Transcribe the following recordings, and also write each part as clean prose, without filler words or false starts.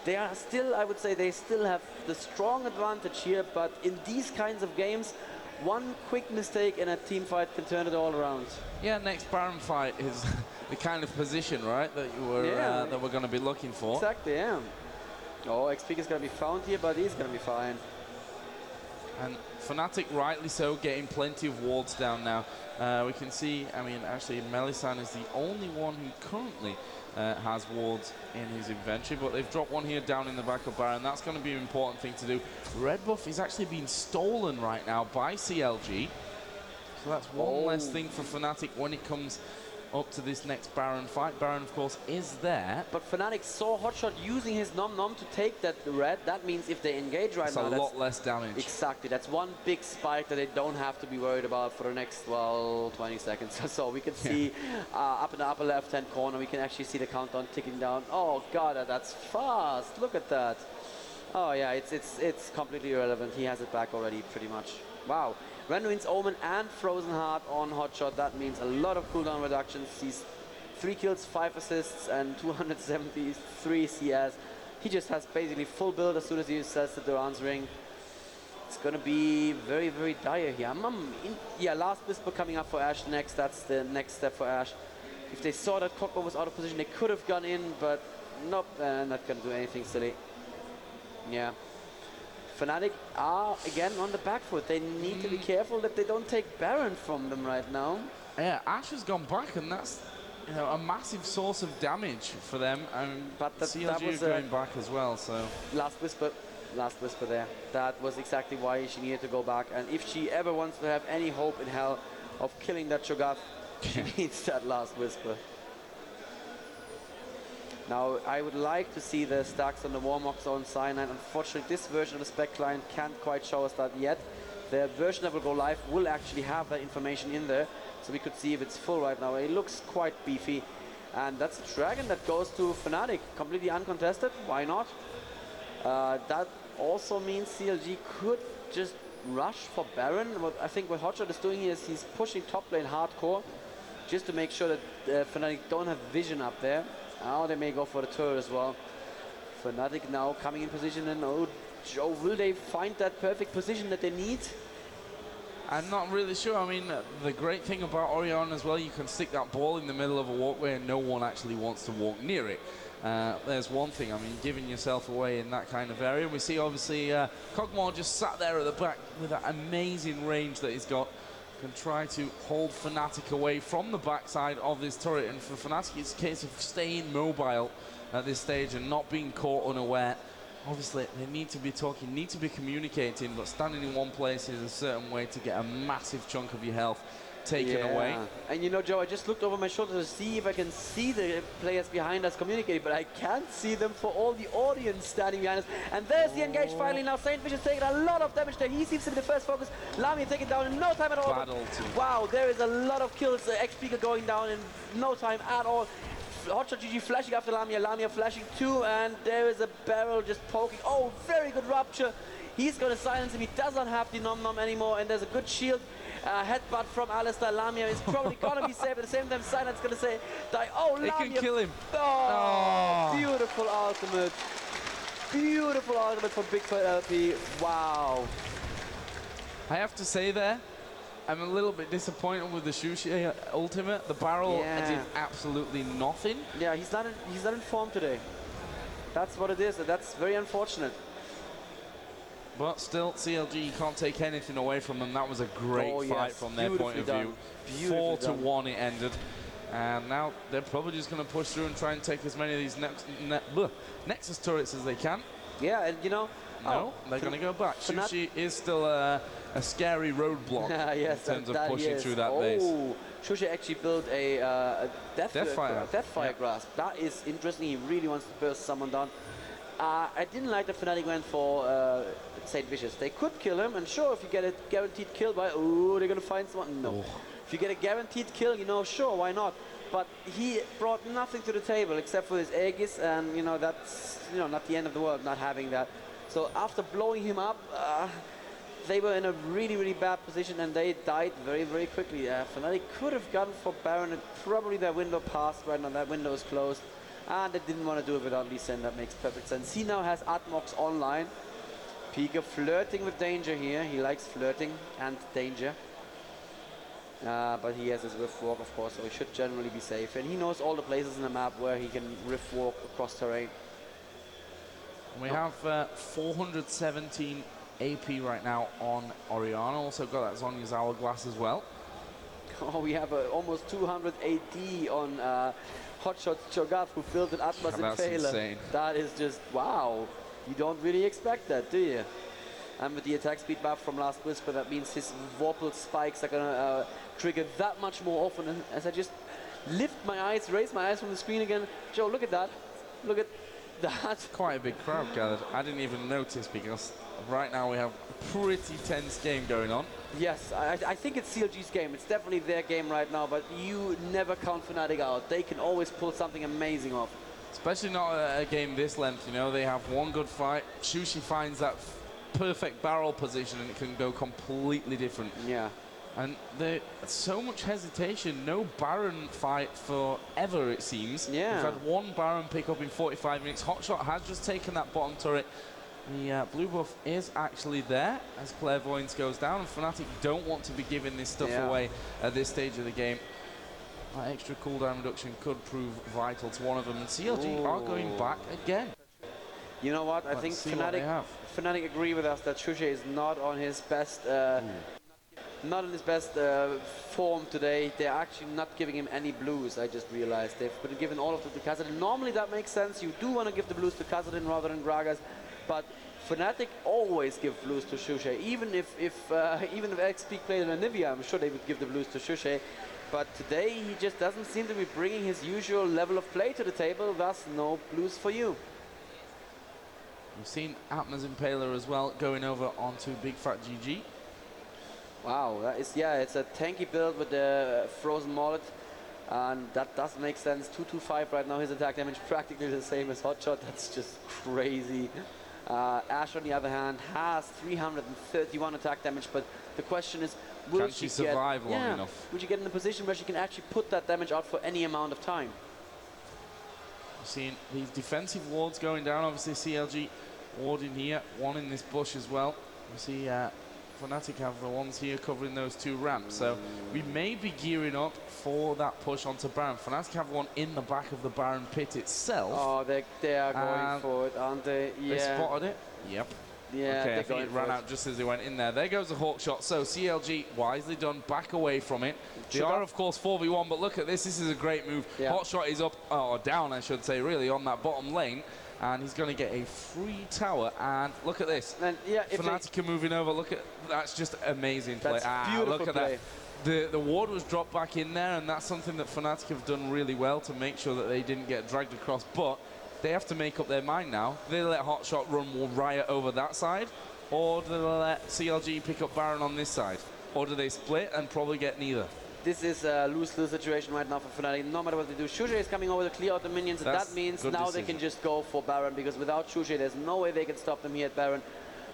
They are still, I would say, they still have the strong advantage here, but in these kinds of games, one quick mistake in a team fight can turn it all around. Yeah, next Baron fight is the kind of position, right, that you were that we're going to be looking for. Exactly, yeah. Oh, XP is going to be found here, but he's going to be fine. And Fnatic, rightly so, getting plenty of wards down now. We can see, I mean, actually, Melisande is the only one who currently has wards in his inventory, but they've dropped one here down in the back of Baron. That's going to be an important thing to do. Red buff is actually being stolen right now by CLG. So that's one less thing for Fnatic when it comes up to this next Baron fight. Baron, of course, is there. But Fnatic saw Hotshot using his nom-nom to take that red. That means if they engage right now, that's a lot less damage. Exactly. That's one big spike that they don't have to be worried about for the next, well, 20 seconds or so. We can see up in the upper left-hand corner, we can actually see the countdown ticking down. Oh, God, that's fast. Look at that. Oh, yeah, it's completely irrelevant. He has it back already, pretty much. Wow. Randuin's Omen and Frozen Heart on Hotshot. That means a lot of cooldown reductions. He's 3 kills, 5 assists, and 273 CS. He just has basically full build as soon as he says the Duran's ring. It's going to be very, very dire here. Yeah, Last Whisper coming up for Ashe next. That's the next step for Ashe. If they saw that Kog'Maw was out of position, they could have gone in, but nope, not going to do anything silly. Yeah. Fnatic are again on the back foot. They need to be careful that they don't take Baron from them right now. Yeah, Ashe has gone back, and that's a massive source of damage for them. But CLG is going back as well. So Last Whisper there. That was exactly why she needed to go back. And if she ever wants to have any hope in hell of killing that Cho'Gath, she needs that Last Whisper. Now, I would like to see the stacks on the Warmog on Cyanide. Unfortunately, this version of the spec client can't quite show us that yet. The version that will go live will actually have that information in there, so we could see if it's full right now. It looks quite beefy. And that's a Dragon that goes to Fnatic, completely uncontested. Why not? That also means CLG could just rush for Baron. What I think what Hotshot is doing here is he's pushing top lane hardcore, just to make sure that Fnatic don't have vision up there. Now they may go for the turret as well. Fnatic now coming in position, and oh, Joe, will they find that perfect position that they need? I'm not really sure. I mean, the great thing about Orion as well, you can stick that ball in the middle of a walkway and no one actually wants to walk near it. There's one thing, I mean, giving yourself away in that kind of area. We see, obviously, Kog'Maw just sat there at the back with that amazing range that he's got. Can try to hold Fnatic away from the backside of this turret, and for Fnatic it's a case of staying mobile at this stage and not being caught unaware. Obviously they need to be talking, need to be communicating, but standing in one place is a certain way to get a massive chunk of your health taken away. And you know, Joe, I just looked over my shoulder to see if I can see the players behind us communicating, but I can't see them for all the audience standing behind us. And there's the engage finally now. Saint Vish is taking a lot of damage there. He seems to be the first focus. Lamia taken down in no time at all. Wow, there is a lot of kills. XP going down in no time at all. Hotshot GG flashing after Lamia. Lamia flashing too, and there is a barrel just poking. Oh, very good rupture. He's going to silence him. He doesn't have the nom-nom anymore, and there's a good shield. Headbutt from Alistar. Lamia is probably going to be saved. At the same time, Silence going to say, die. Oh, Lamia. They can kill him. Oh, beautiful ultimate. Beautiful ultimate from Big Fat LP. Wow. I have to say there, I'm a little bit disappointed with the Shushi ultimate. The barrel did absolutely nothing. Yeah, he's not in form today. That's what it is, and that's very unfortunate. But still, CLG can't take anything away from them. That was a great fight from their point of view. 4-1 it ended. And now they're probably just going to push through and try and take as many of these Nexus turrets as they can. Yeah, and you know... No, they're going to go back. Shushi is still a scary roadblock in terms of pushing through that base. Shushi actually built a Deathfire Grasp. That is interesting. He really wants to burst someone down. I didn't like the Fnatic went for Saint Vicious. They could kill him, and sure, if you get a guaranteed kill by, they're going to find someone. No. If you get a guaranteed kill, you know, sure, why not? But he brought nothing to the table except for his Aegis, and you know, that's not the end of the world not having that. So after blowing him up, they were in a really, really bad position, and they died very, very quickly. Fnatic could have gone for Baron, and probably their window passed right now. That window is closed. And they didn't want to do it without Lisa, and that makes perfect sense. He now has Atmox online. Pika flirting with danger here. He likes flirting and danger. But he has his rift walk, of course, so he should generally be safe. And he knows all the places in the map where he can rift walk across terrain. We have 417 AP right now on Oriana. Also got that Zhonya's Hourglass as well. Oh, we have almost 200 AD on Hotshot Cho'Gath, who built an Atlas in Phaler. Insane. That is just, wow. You don't really expect that, do you? And with the attack speed buff from last Whisper, that means his Vorpal spikes are going to trigger that much more often. And as I just lift my eyes, raise my eyes from the screen again, Joe, look at that. Look at that. Quite a big crowd gathered. I didn't even notice because right now we have a pretty tense game going on. Yes, I think it's CLG's game. It's definitely their game right now, but you never count Fnatic out. They can always pull something amazing off. Especially not a game this length, you know. They have one good fight. Shushi finds that perfect barrel position and it can go completely different. Yeah. And there's so much hesitation. No Baron fight forever, it seems. Yeah. We've had one Baron pick up in 45 minutes. Hotshot has just taken that bottom turret. The blue buff is actually there as Clairvoyance goes down, and Fnatic don't want to be giving this stuff away at this stage of the game. That extra cooldown reduction could prove vital to one of them, and CLG are going back again. You know what? I think Fnatic agree with us that Shushe is not on his best not in his best form today. They're actually not giving him any blues, I just realized. They've been given all of them to Khazadin. Normally that makes sense. You do want to give the blues to Khazadin rather than Gragas, but Fnatic always give blues to Shushe. Even if XP played in Anivia, I'm sure they would give the blues to Shushe. But today he just doesn't seem to be bringing his usual level of play to the table, thus no blues for you. We've seen Atma's Impaler as well going over onto Big Fat GG. Wow, that is, yeah, it's a tanky build with the Frozen Mallet, and that does make sense. 225 right now, his attack damage practically the same as Hotshot. That's just crazy. Ash, on the other hand, has 331 attack damage, but the question is, will she survive long enough? Would you get in a position where she can actually put that damage out for any amount of time? We've seen these defensive wards going down. Obviously, CLG ward in here, one in this bush as well. We see Fnatic have the ones here covering those two ramps. So we may be gearing up for that push onto Baron. Fnatic have one in the back of the Baron pit itself. Oh, they are going for it, aren't they? Yeah. They spotted it. Yep. Yeah, okay, I think it ran out just as they went in there. There goes the hawk shot. So CLG, wisely done, back away from it. They are, of course, 4v1, but look at this. This is a great move. Yeah. Hot shot is up, or down, I should say, really, on that bottom lane. And he's going to get a free tower. And look at this. And yeah, Fnatic are moving over. Look at that's just amazing play. That's beautiful look at play. that. The ward was dropped back in there, and that's something that Fnatic have done really well to make sure that they didn't get dragged across. But they have to make up their mind now. Do they let Hotshot run more riot over that side? Or do they let CLG pick up Baron on this side? Or do they split and probably get neither? This is a lose-lose situation right now for Fnatic. No matter what they do, Shushe is coming over to clear out the minions. And that means now they can just go for Baron, because without Shushe, there's no way they can stop them here at Baron.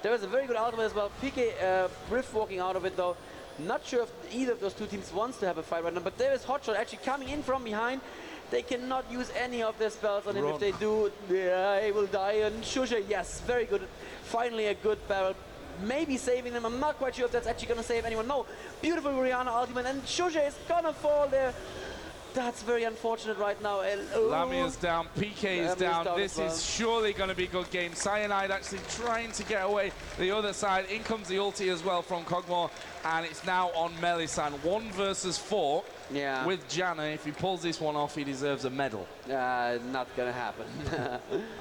There is a very good ultimate as well. PK Rift walking out of it though. Not sure if either of those two teams wants to have a fight right now, but there is Hotshot actually coming in from behind. They cannot use any of their spells on him. If they do, he will die. And Shushe, yes, very good. Finally a good barrel. Maybe saving them. I'm not quite sure if that's actually going to save anyone. No, beautiful Rihanna ultimate, and Shushe is going to fall there. That's very unfortunate right now. Lamia's down, PK is down. This is surely going to be a good game. Cyanide actually trying to get away the other side. In comes the ulti as well from Kog'Maw, and it's now on Melisande. 1 versus 4 with Janna. If he pulls this one off, he deserves a medal. Not going to happen.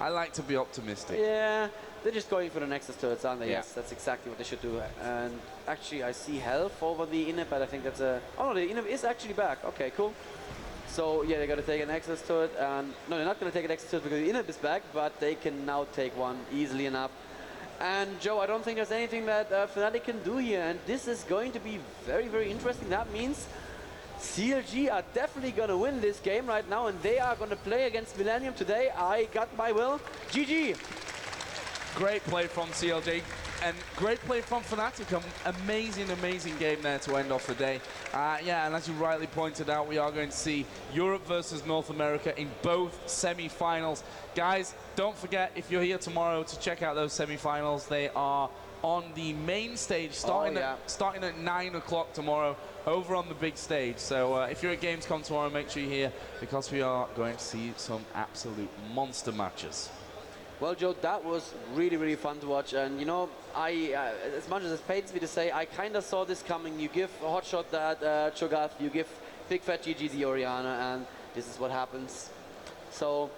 I like to be optimistic. Yeah, they're just going for the Nexus turrets, aren't they? Yeah. Yes, that's exactly what they should do. And actually, I see health over the inhib, but I think that's a... Oh, no, the inhib is actually back. Okay, cool. So, yeah, they're going to take an Nexus turret, and... No, they're not going to take an Nexus turret because the inhib is back, but they can now take one easily enough. And, Joe, I don't think there's anything that Fnatic can do here, and this is going to be very, very interesting. That means CLG are definitely going to win this game right now, and they are going to play against Millennium today. I got my will. GG! Great play from CLG. And great play from Fnatic. Amazing, amazing game there to end off the day. Yeah, and as you rightly pointed out, we are going to see Europe versus North America in both semi-finals. Guys, don't forget, if you're here tomorrow to check out those semi-finals, they are on the main stage, starting at 9 o'clock tomorrow, over on the big stage. So if you're at Gamescom tomorrow, make sure you're here, because we are going to see some absolute monster matches. Well, Joe, that was really, really fun to watch. And, you know, as much as it pains me to say, I kind of saw this coming. You give a hotshot that Cho'Gath, you give Big Fat GG the Orianna, and this is what happens. So,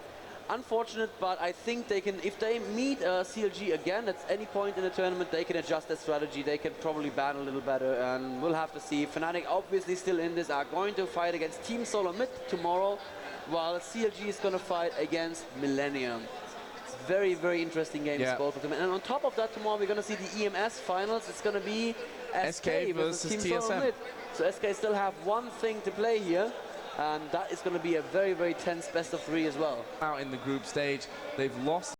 unfortunate, but I think they can, if they meet CLG again at any point in the tournament, they can adjust their strategy. They can probably ban a little better, and we'll have to see. Fnatic, obviously still in this, are going to fight against Team Solo Mid tomorrow, while CLG is going to fight against Millennium. Very, very interesting games, both of them. And on top of that, tomorrow we're going to see the EMS finals. It's going to be SK versus Team Solo Mid. So SK still have one thing to play here, and that is going to be a very, very tense best of 3 as well. Out in the group stage, they've lost